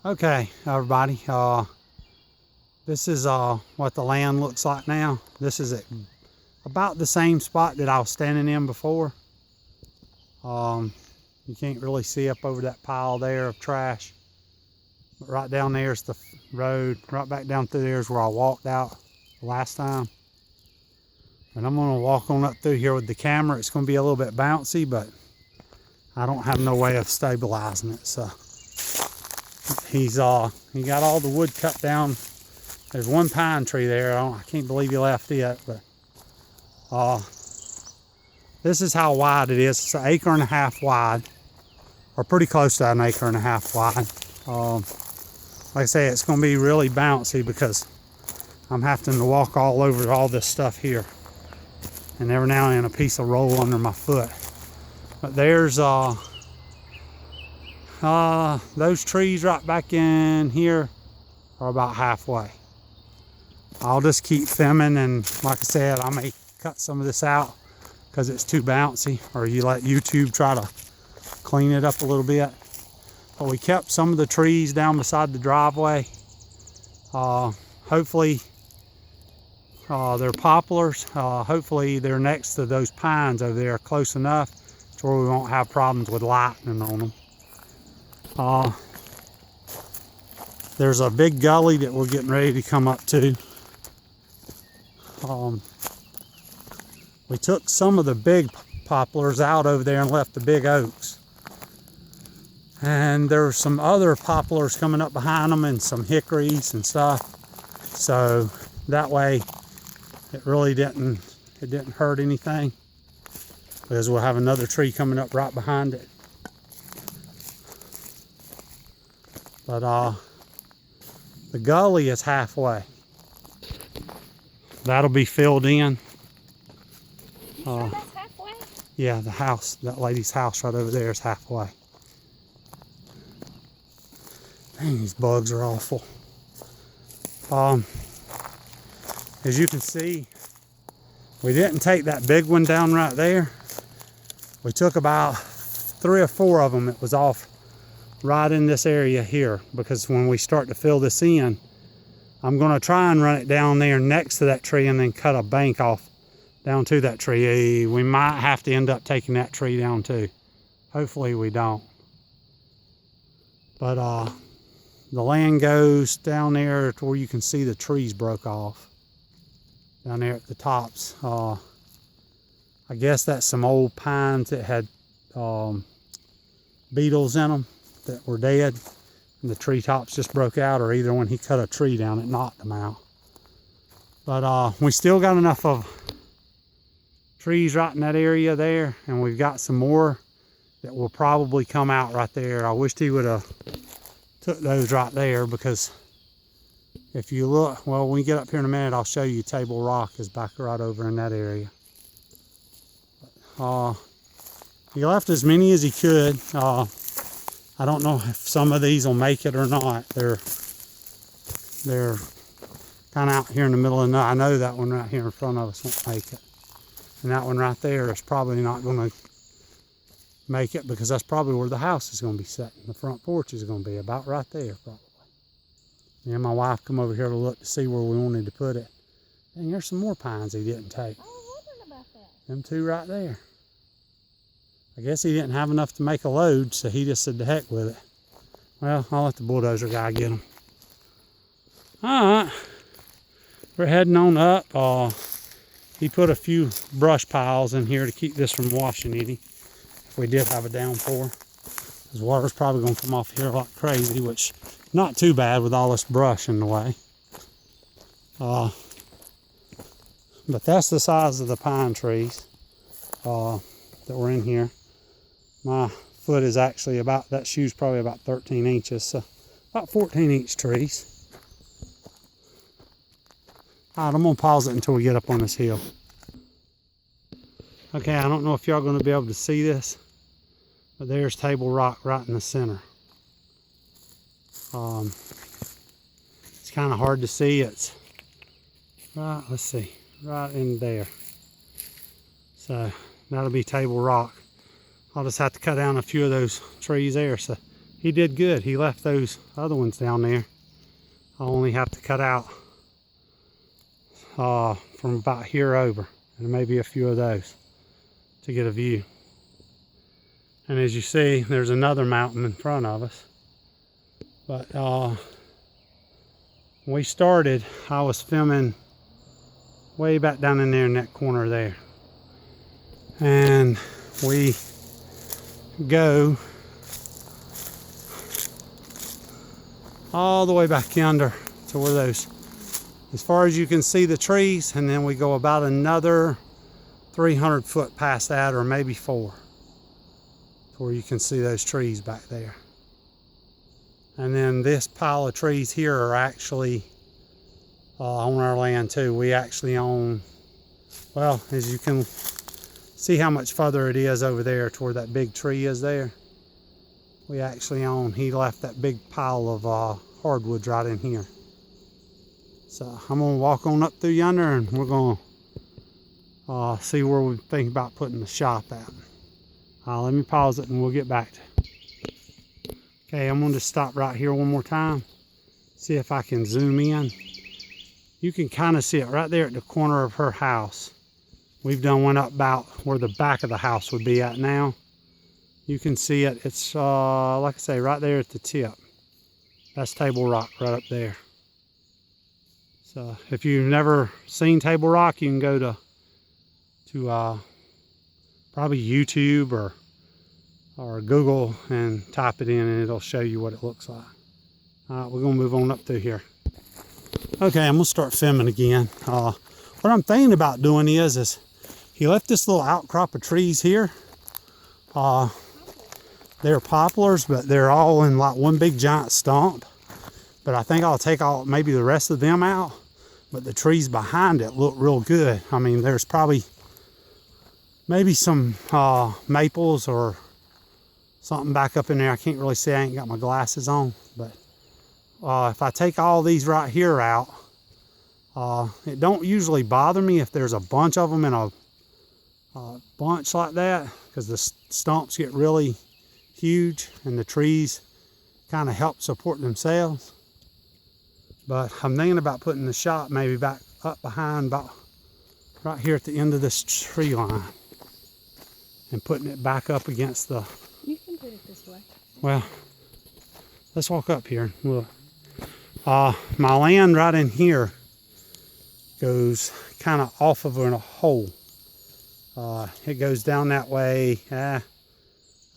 Okay, everybody. This is what the land looks like now. This is about the same spot that I was standing in before. You can't really see up over that pile there of trash. But right down there is the road. Right back down through there is where I walked out last time. And I'm gonna walk on up through here with the camera. It's gonna be a little bit bouncy, but I don't have no way of stabilizing it. So he got all the wood cut down. There's one pine tree there. I can't believe he left it, but this is how wide it is. It's an acre and a half wide, or pretty close to an acre and a half wide. Like I say, it's going to be really bouncy because I'm having to walk all over all this stuff here, and every now and then a piece of roll under my foot. But there's those trees right back in here are about halfway. I'll just keep filming, and like I said, I may cut some of this out because it's too bouncy, or you let YouTube try to clean it up a little bit. But we kept some of the trees down beside the driveway. Hopefully they're poplars. Hopefully they're next to those pines over there close enough to where we won't have problems with lightning on them. There's a big gully that we're getting ready to come up to. We took some of the big poplars out over there and left the big oaks. And there's some other poplars coming up behind them and some hickories and stuff. So that way it really didn't hurt anything, because we'll have another tree coming up right behind it. But the gully is halfway. That'll be filled in. That's halfway? Yeah, the house, that lady's house right over there is halfway. Dang, these bugs are awful. As you can see, we didn't take that big one down right there. We took about 3 or 4 of them. It was off right in this area here, because when we start to fill this in, I'm going to try and run it down there next to that tree and then cut a bank off down to that tree. We might have to end up taking that tree down too. Hopefully we don't. But the land goes down there to where you can see the trees broke off down there at the tops. I guess that's some old pines that had beetles in them that were dead, and the treetops just broke out, or either when he cut a tree down it knocked them out. But we still got enough of trees right in that area there, and we've got some more that will probably come out right there. I wished he would have took those right there, because if you look, well, when we get up here in a minute, I'll show you Table Rock is back right over in that area. He left as many as he could. I don't know if some of these will make it or not. They're kind of out here in the middle of the night. I know that one right here in front of us won't make it. And that one right there is probably not going to make it, because that's probably where the house is going to be sitting. The front porch is going to be about right there, probably. Me and my wife come over here to look to see where we wanted to put it. And there's some more pines he didn't take. I was wondering about that. Them 2 right there. I guess he didn't have enough to make a load, so he just said to heck with it. Well, I'll let the bulldozer guy get them. Alright, we're heading on up. He put a few brush piles in here to keep this from washing any, if we did have a downpour. Because water's probably going to come off here like crazy, which not too bad with all this brush in the way. But that's the size of the pine trees that were in here. My foot is actually about, that shoe's probably about 13 inches, so about 14-inch trees. All right, I'm gonna pause it until we get up on this hill. Okay, I don't know if y'all gonna be able to see this, but there's Table Rock right in the center. It's kind of hard to see. It's right, let's see, right in there. So that'll be Table Rock. I'll just have to cut down a few of those trees there so he did good. He left those other ones down there. I only have to cut out from about here over, and maybe a few of those to get a view. And as you see, there's another mountain in front of us. But when we started, I was filming way back down in there in that corner there. And we go all the way back yonder to where those, as far as you can see the trees, and then we go about another 300 foot past that, or maybe 4, to where you can see those trees back there. And then this pile of trees here are actually on our land too. We actually own, well, as you can see how much further it is over there to where that big tree is there. We actually own, he left that big pile of hardwoods right in here. So I'm gonna walk on up through yonder, and we're gonna see where we think about putting the shop at. Let me pause it and we'll get back to it. Okay, I'm gonna just stop right here one more time. See if I can zoom in. You can kind of see it right there at the corner of her house. We've done went up about where the back of the house would be at now. You can see it. It's like I say, right there at the tip. That's Table Rock right up there. So if you've never seen Table Rock, you can go to probably YouTube or Google and type it in, and it'll show you what it looks like. All right, we're gonna move on up through here. Okay, I'm gonna start filming again. What I'm thinking about doing is he left this little outcrop of trees here. They're poplars, but they're all in like one big giant stump. But I think I'll take maybe the rest of them out. But the trees behind it look real good. I mean, there's probably maybe some maples or something back up in there. I can't really see, I ain't got my glasses on. But if I take all these right here out, it don't usually bother me if there's a bunch of them in a bunch like that, because the stumps get really huge and the trees kind of help support themselves. But I'm thinking about putting the shop maybe back up behind, about right here at the end of this tree line, and putting it back up against the... You can put it this way. Well, let's walk up here. Look. My land right in here goes kind of off of a hole. It goes down that way,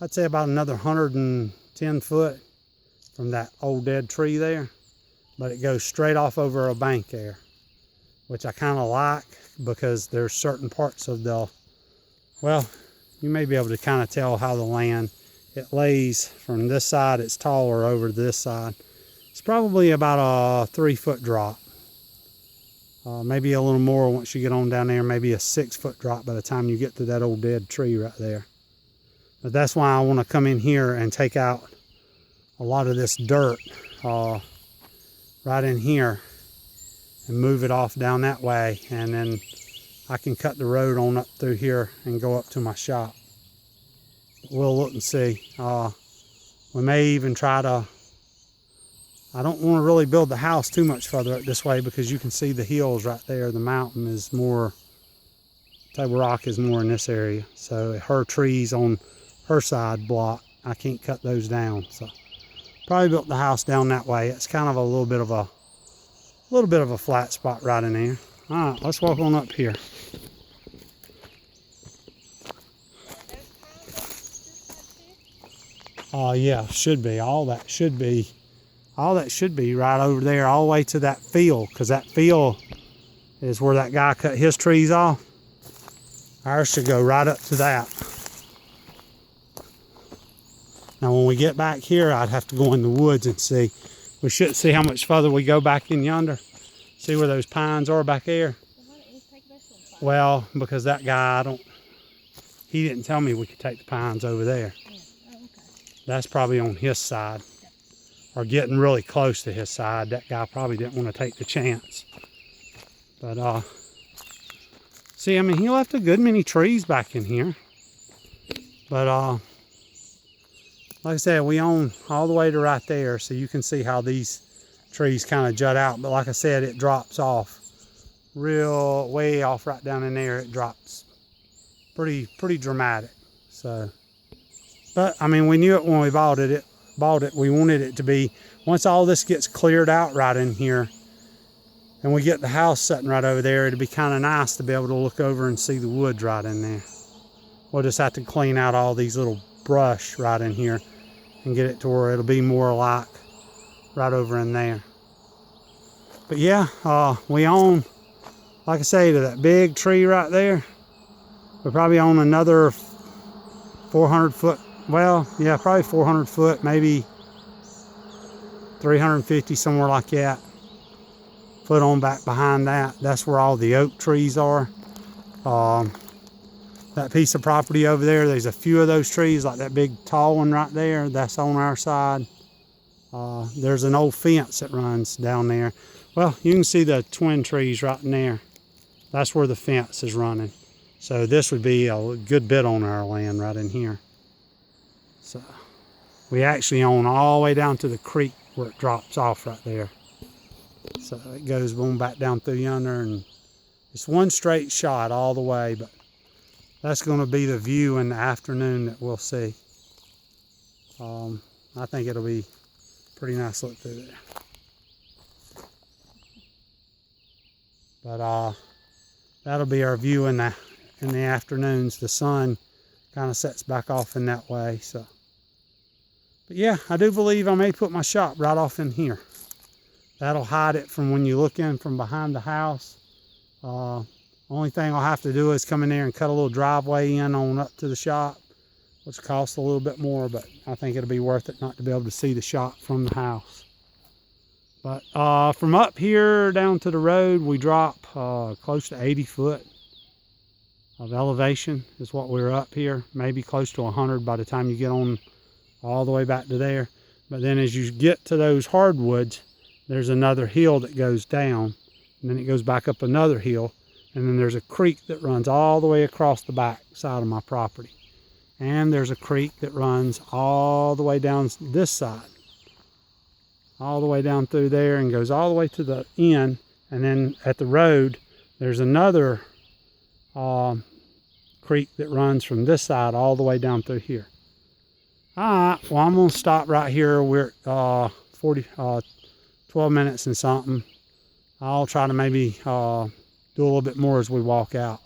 I'd say about another 110 foot from that old dead tree there. But it goes straight off over a bank there, which I kind of like, because there's certain parts of the, well, you may be able to kind of tell how the land, it lays from this side, it's taller over to this side. It's probably about a 3 foot drop. Maybe a little more once you get on down there, maybe a 6 foot drop by the time you get to that old dead tree right there. But that's why I want to come in here and take out a lot of this dirt right in here and move it off down that way, and then I can cut the road on up through here and go up to my shop. We'll look and see. We may even try to, I don't want to really build the house too much further up this way, because you can see the hills right there. The mountain is more, Table Rock is more in this area. So her trees on her side block, I can't cut those down. So probably built the house down that way. It's kind of a little bit of a flat spot right in there. All right, let's walk on up here. Yeah, should be. All that should be right over there, all the way to that field, because that field is where that guy cut his trees off. Ours should go right up to that. Now when we get back here, I'd have to go in the woods and see. We should see how much further we go back in yonder. See where those pines are back there. Well, because that guy, he didn't tell me we could take the pines over there. Oh, okay. That's probably on his side, or getting really close to his side. That guy probably didn't want to take the chance. But see, I mean, he left a good many trees back in here. But like I said, we own all the way to right there, so you can see how these trees kind of jut out. But like I said, it drops off real way off right down in there. It drops pretty dramatic. So, but I mean, we knew it when we bought it. We wanted it to be, once all this gets cleared out right in here, and we get the house sitting right over there, it'd be kind of nice to be able to look over and see the woods right in there. We'll just have to clean out all these little brush right in here and get it to where it'll be more like right over in there. But yeah, we own, like I say, to that big tree right there, we probably own another 400 foot, well, yeah, probably 400 foot, maybe 350, somewhere like that. Foot on back behind that, that's where all the oak trees are. That piece of property over there, there's a few of those trees, like that big tall one right there, that's on our side. There's an old fence that runs down there. Well, you can see the twin trees right in there. That's where the fence is running. So this would be a good bit on our land right in here. So we actually own all the way down to the creek where it drops off right there. So it goes boom back down through yonder, and it's one straight shot all the way, but that's going to be the view in the afternoon that we'll see. I think it'll be pretty nice look through there. But that'll be our view in the afternoons. The sun kind of sets back off in that way. So, but yeah, I do believe I may put my shop right off in here. That'll hide it from when you look in from behind the house. Only thing I'll have to do is come in there and cut a little driveway in on up to the shop, which costs a little bit more, but I think it'll be worth it not to be able to see the shop from the house. But from up here down to the road, we drop close to 80 foot of elevation is what we're up here. Maybe close to 100 by the time you get on all the way back to there. But then as you get to those hardwoods, there's another hill that goes down, and then it goes back up another hill, and then there's a creek that runs all the way across the back side of my property. And there's a creek that runs all the way down this side, all the way down through there and goes all the way to the end. And then at the road, there's another creek that runs from this side all the way down through here. All right, well, I'm gonna stop right here. We're at 12 minutes and something. I'll try to maybe do a little bit more as we walk out.